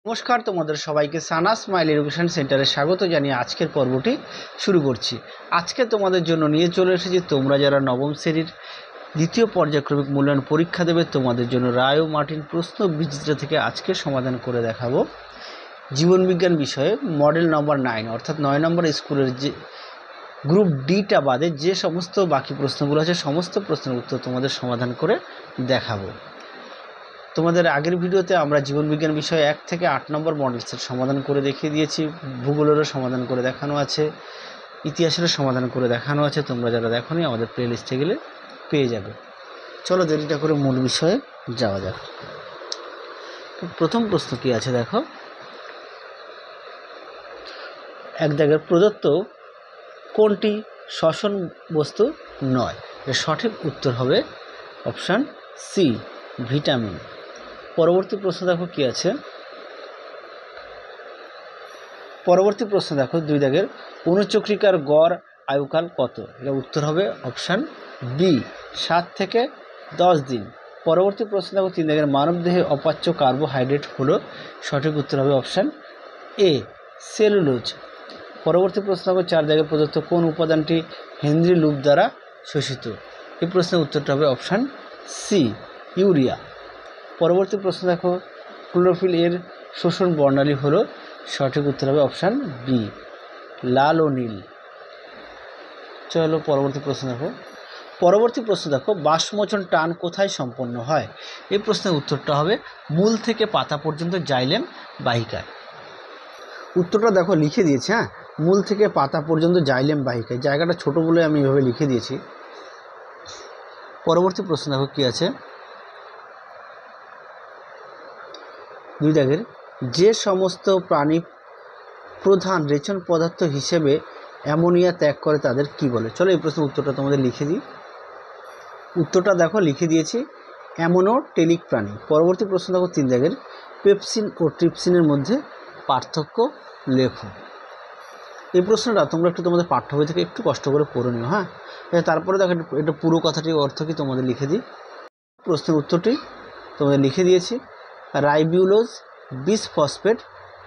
নমস্কার, তোমাদের সবাইকে সানা স্মাইল এডুকেশন সেন্টারে স্বাগত জানিয়ে আজকের পর্বটি শুরু করছি। আজকে তোমাদের জন্য নিয়ে চলে এসেছি তোমরা যারা নবম শ্রেণীর দ্বিতীয় পর্যায়ক্রমিক মূল্যায়ন পরীক্ষা দেবে তোমাদের জন্য রায় ও মার্টিন প্রশ্ন বিচিত্র থেকে আজকে সমাধান করে দেখাবো। জীবনবিজ্ঞান বিষয়ে মডেল নম্বর 9 অর্থাৎ 9 নম্বর স্কুলের যে গ্রুপ ডিটা বাদে যে সমস্ত বাকি প্রশ্নগুলো আছে সমস্ত প্রশ্নের উত্তর তোমাদের সমাধান করে দেখাবো। তোমাদের আগের ভিডিওতে আমরা জীবনবিজ্ঞান বিষয়ে 1 থেকে 8 নম্বর মডেলসের সমাধান করে দেখিয়ে দিয়েছি, ভূগোলেরও সমাধান করে দেখানো আছে, ইতিহাসেরও সমাধান করে দেখানো আছে। তোমরা যারা দেখোনি আমাদের প্লে লিস্টে গেলে পেয়ে যাবে। চলো দেরিটা করে মূল বিষয়ে যাওয়া যাক। প্রথম প্রশ্ন কি আছে দেখো, এক জায়গায় প্রদত্ত কোনটি শ্বসন বস্তু নয়? এর সঠিক উত্তর হবে অপশান সি, ভিটামিন। পরবর্তী প্রশ্ন দেখো কি আছে, পরবর্তী প্রশ্ন দেখো 2 দাগের অনুচক্রিকার গড় আয়ুকাল কত? এটা উত্তর হবে অপশান বি, 7 থেকে 10 দিন। পরবর্তী প্রশ্ন দেখো 3 দাগের মানবদেহে অপাচ্য কার্বোহাইড্রেট হলো, সঠিক উত্তর হবে অপশান এ, সেলুলোজ। পরবর্তী প্রশ্ন দেখো 4 দাগের প্রদত্ত কোন উপাদানটি হেনরি লুপ দ্বারা শোষিত? এই প্রশ্নের উত্তরটা হবে অপশান সি, ইউরিয়া। পরবর্তী প্রশ্ন দেখো ক্লোরোফিল এর শোষণ বর্ণালী হলো, সঠিক উত্তর হবে অপশান বি, লাল ও নীল। চলো পরবর্তী প্রশ্ন দেখো, পরবর্তী প্রশ্ন দেখো বাষ্পমোচন টান কোথায় সম্পন্ন হয়? এই প্রশ্নের উত্তরটা হবে মূল থেকে পাতা পর্যন্ত জাইলেম বাহিকায়। উত্তরটা দেখো লিখে দিয়েছি, হ্যাঁ, মূল থেকে পাতা পর্যন্ত জাইলেম বাহিকায়। জায়গাটা ছোট বলে আমি এভাবে লিখে দিয়েছি। পরবর্তী প্রশ্ন দেখো কি আছে, 2 দাগের যে সমস্ত প্রাণী প্রধান রেচন পদার্থ হিসেবে অ্যামোনিয়া ত্যাগ করে তাদের কি বলে? চলো এই প্রশ্নের উত্তরটা তোমাদের লিখে দিই। উত্তরটা দেখো লিখে দিয়েছি, অ্যামোনোটেলিক প্রাণী। পরবর্তী প্রশ্ন দেখো 3 দাগের পেপসিন ও ট্রিপসিনের মধ্যে পার্থক্য লেখো। এই প্রশ্নটা তোমরা একটু তোমাদের পাঠ্য বই থেকে একটু কষ্ট করে পড়ে নিও, হ্যাঁ। তারপরে দেখো এটা পুরো কথাটির অর্থ কি তোমাদের লিখে দিই। প্রশ্নের উত্তরটি তোমাদের লিখে দিয়েছি, রাইবিউলোজ, বিসফসফেট,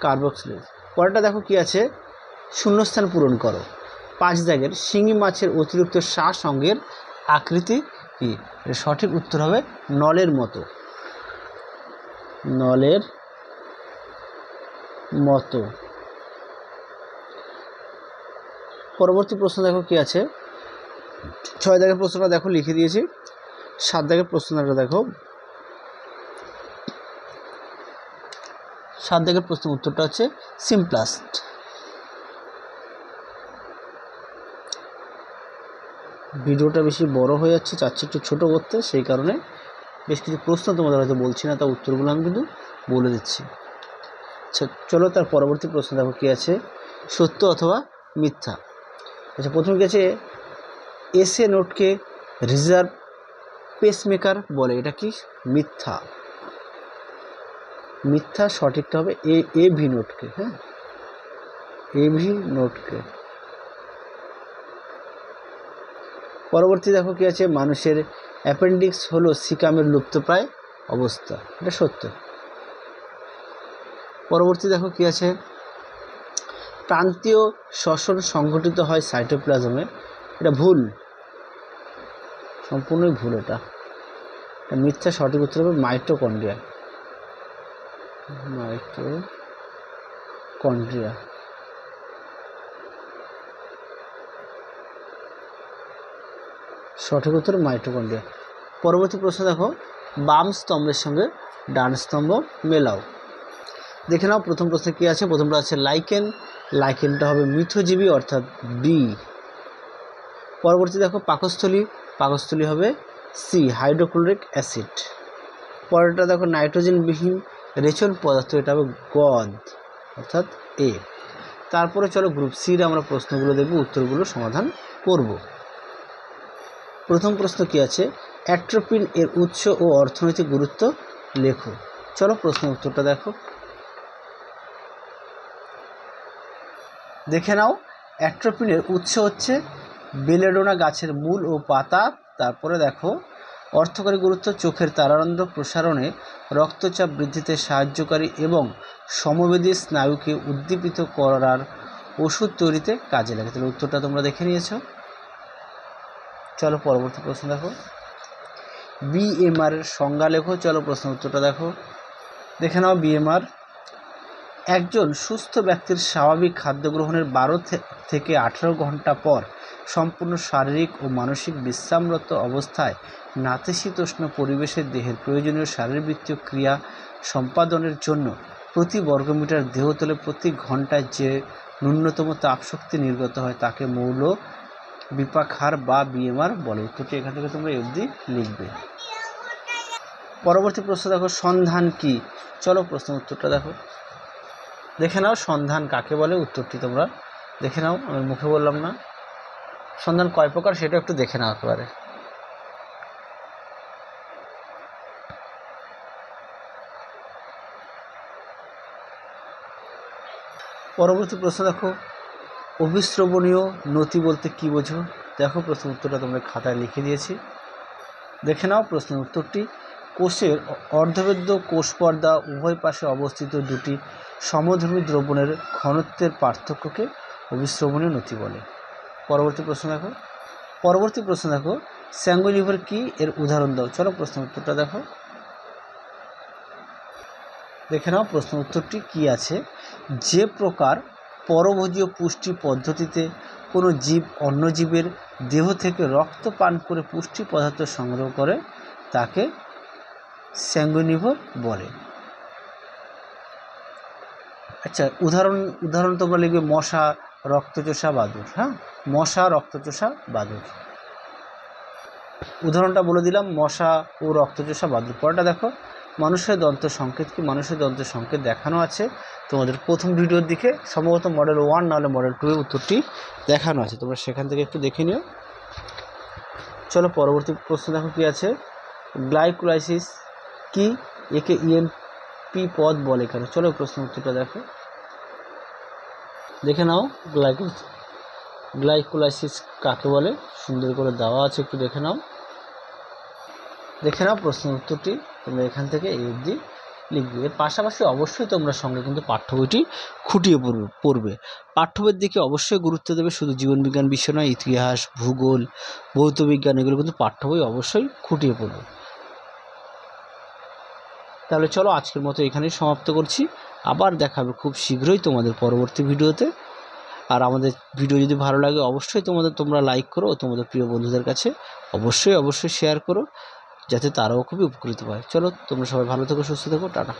কার্বক্সিলেজ। পরেরটা দেখো কি আছে, শূন্যস্থান পূরণ করো। 5 দাগের শিঙি মাছের অতিরিক্ত শ্বাস অঙ্গের আকৃতি কি? এর সঠিক উত্তর হবে নলের মতো, নলের মতো। পরবর্তী প্রশ্ন দেখো কি আছে, 6 দাগের প্রশ্নটা দেখো লিখে দিয়েছি। 7 দাগের প্রশ্নটা দেখো, 7 দাগের প্রশ্নের উত্তরটা হচ্ছে সিমপ্লাস্ট। ভিডিওটা বেশি বড় হয়ে যাচ্ছে, চাচ্ছি একটু ছোটো করতে, সেই কারণে বেশ কিছু প্রশ্ন তোমাদের হয়তো বলছি না, তা উত্তরগুলো আমি কিন্তু বলে দিচ্ছি। আচ্ছা চলো তার পরবর্তী প্রশ্ন দেখো কি আছে, সত্য অথবা মিথ্যা। আচ্ছা প্রথমে কি আছে, এসএ নোটকে রিজার্ভ পেসমেকার বলে, এটা কি? মিথ্যা, মিথ্যা। সঠিকটা হবে এভি নোটকে, হ্যাঁ, এভি নোটকে। পরবর্তী দেখো কি আছে, মানুষের অ্যাপেন্ডিক্স হলো সিকামের লুপ্তপ্রায় অবস্থা, এটা সত্য। পরবর্তী দেখো কি আছে, প্রান্তীয় শ্বসন সংঘটিত হয় সাইটোপ্লাজমে, এটা ভুল, সম্পূর্ণই ভুল, এটা মিথ্যা। সঠিক উত্তর হবে মাইটোকন্ড্রিয়া, মাইটোকন্ড্রিয়া। সঠিক উত্তর মাইটোকন্ড্রিয়া। পরবর্তী প্রশ্ন দেখো, বাম স্তম্ভের সঙ্গে ডান স্তম্ভ মেলাও। দেখে নাও প্রথম প্রশ্নে কি আছে, প্রথমটা আছে লাইকেন, লাইকেনটা হবে মিথজীবী অর্থাৎ বি। পরবর্তী দেখো পাকস্থলী, পাকস্থলী হবে সি, হাইড্রোক্লোরিক অ্যাসিড। পরেরটা দেখো নাইট্রোজেনবিহীন রেচন পদার্থ, এটা হবে গদ অর্থাৎ এ। তারপরে চলো গ্রুপ সির আমরা প্রশ্নগুলো দেখব, উত্তরগুলো সমাধান করব। প্রথম প্রশ্ন কি আছে, অ্যাট্রোপিন এর উৎস ও অর্থনৈতিক গুরুত্ব লেখো। চলো প্রশ্নের উত্তরটা দেখো। দেখে নাও, অ্যাট্রোপিনের উৎস হচ্ছে বেলেডোনা গাছের মূল ও পাতা। তারপরে দেখো অর্থকরী গুরুত্ব: চোখের তারারন্ধ্র প্রসারণে, রক্তচাপ বৃদ্ধিতে সাহায্যকারী এবং সমবেদী স্নায়ুকে উদ্দীপিত করার ওষুধ তৈরিতে কাজে লাগে। তাহলে উত্তরটা তোমরা দেখে নিয়েছো। চলো পরবর্তী প্রশ্ন দেখো। বিএমআর এর সংজ্ঞা লেখো। চলো প্রশ্ন উত্তরটা দেখো। দেখে নাও বিএমআর। একজন সুস্থ ব্যক্তির স্বাভাবিক খাদ্য গ্রহণের 12 থেকে 18 ঘন্টা পর সম্পূর্ণ শারীরিক ও মানসিক বিশ্রামরত অবস্থায় নাতিশীতোষ্ণ পরিবেশে দেহের প্রয়োজনীয় শারীরবৃত্তীয় ক্রিয়া সম্পাদনের জন্য প্রতি বর্গমিটার দেহতলে প্রতি ঘন্টায় যে ন্যূনতম তাপশক্তি নির্গত হয় তাকে মৌল বিপাক হার বা বিএমআর বলে। উত্তরটি এখান থেকে তোমরা অবধি লিখবে। পরবর্তী প্রশ্ন দেখো, সন্ধান কি? চলো প্রশ্ন উত্তরটা দেখো। দেখে নাও সন্ধান কাকে বলে, উত্তরটি তোমরা দেখে নাও, আমি মুখে বললাম না। সন্ধান কয় প্রকার সেটা একটু দেখে নাও একেবারে। পরবর্তী প্রশ্ন দেখো, অভিস্রবণীয় নতি বলতে কি বোঝো? দেখো প্রশ্ন উত্তরটা তোমরা খাতায় লিখে দিয়েছি, দেখে নাও প্রশ্নের উত্তরটি। কোষের অর্ধবেদ্য কোষ পর্দা উভয় পাশে অবস্থিত দুটি সমধর্মী দ্রবণের ঘনত্বের পার্থক্যকে অভিস্রবণীয় নতি বলে। পরবর্তী প্রশ্ন দেখো, স্যাঙ্গুইনিভর কি? এর উদাহরণ দাও। চলো প্রশ্ন উত্তরটা দেখো। দেখে নাও প্রশ্ন উত্তরটি কি আছে। যে প্রকার পরভোজীয় পুষ্টি পদ্ধতিতে কোনো জীব অন্য জীবের দেহ থেকে রক্ত পান করে পুষ্টি পদার্থ সংগ্রহ করে তাকে স্যাঙ্গুইনিভর বলে। আচ্ছা, উদাহরণ তোমরা লিখবে মশা, রক্তচোষা, বাদুড়। হ্যাঁ, মশা, রক্তচোষা, বাদুড়। উদাহরণটা বলে দিলাম, মশা ও রক্তচোষা, বাদুড়। পরেরটা দেখো, মানুষের দন্ত সংকেত কি? মানুষের দন্ত সংকেত দেখানো আছে তোমাদের প্রথম ভিডিওর দিকে, সম্ভবত মডেল 1 নাহলে মডেল 2 এ উত্তরটি দেখানো আছে, তোমরা সেখান থেকে একটু দেখে নিও। চলো পরবর্তী প্রশ্ন দেখো কি আছে। গ্লাইকোলাইসিস কি? একে ইএমপি পদ বলে কেন? চলো প্রশ্ন উত্তরটা দেখো, দেখে নাও। গ্লাইকোলাইসিস কাকে বলে সুন্দর করে দেওয়া আছে, একটু দেখে নাও প্রশ্নের উত্তরটি তোমরা এখান থেকে এই অবধি লিখবে। এর পাশাপাশি অবশ্যই তোমরা সঙ্গে কিন্তু পাঠ্য বইটি খুঁটিয়ে পড়বে। পাঠ্য বইয়ের দিকে অবশ্যই গুরুত্ব দেবে, শুধু জীবনবিজ্ঞান বিষয় নয়, ইতিহাস, ভূগোল, ভৌত বিজ্ঞান এগুলো কিন্তু পাঠ্য বই অবশ্যই খুঁটিয়ে পড়বে। তাহলে চলো আজকের মতো এখানেই সমাপ্ত করছি, আবার দেখা হবে খুব শীঘ্রই তোমাদের পরবর্তী ভিডিওতে। আর আমাদের ভিডিও যদি ভালো লাগে অবশ্যই তোমরা লাইক করো ও তোমাদের প্রিয় বন্ধুদের কাছে অবশ্যই শেয়ার করো, যাতে তারাও খুবই উপকৃত হয়। চলো তোমরা সবাই ভালো থেকো, সুস্থ থেকো, টাটা।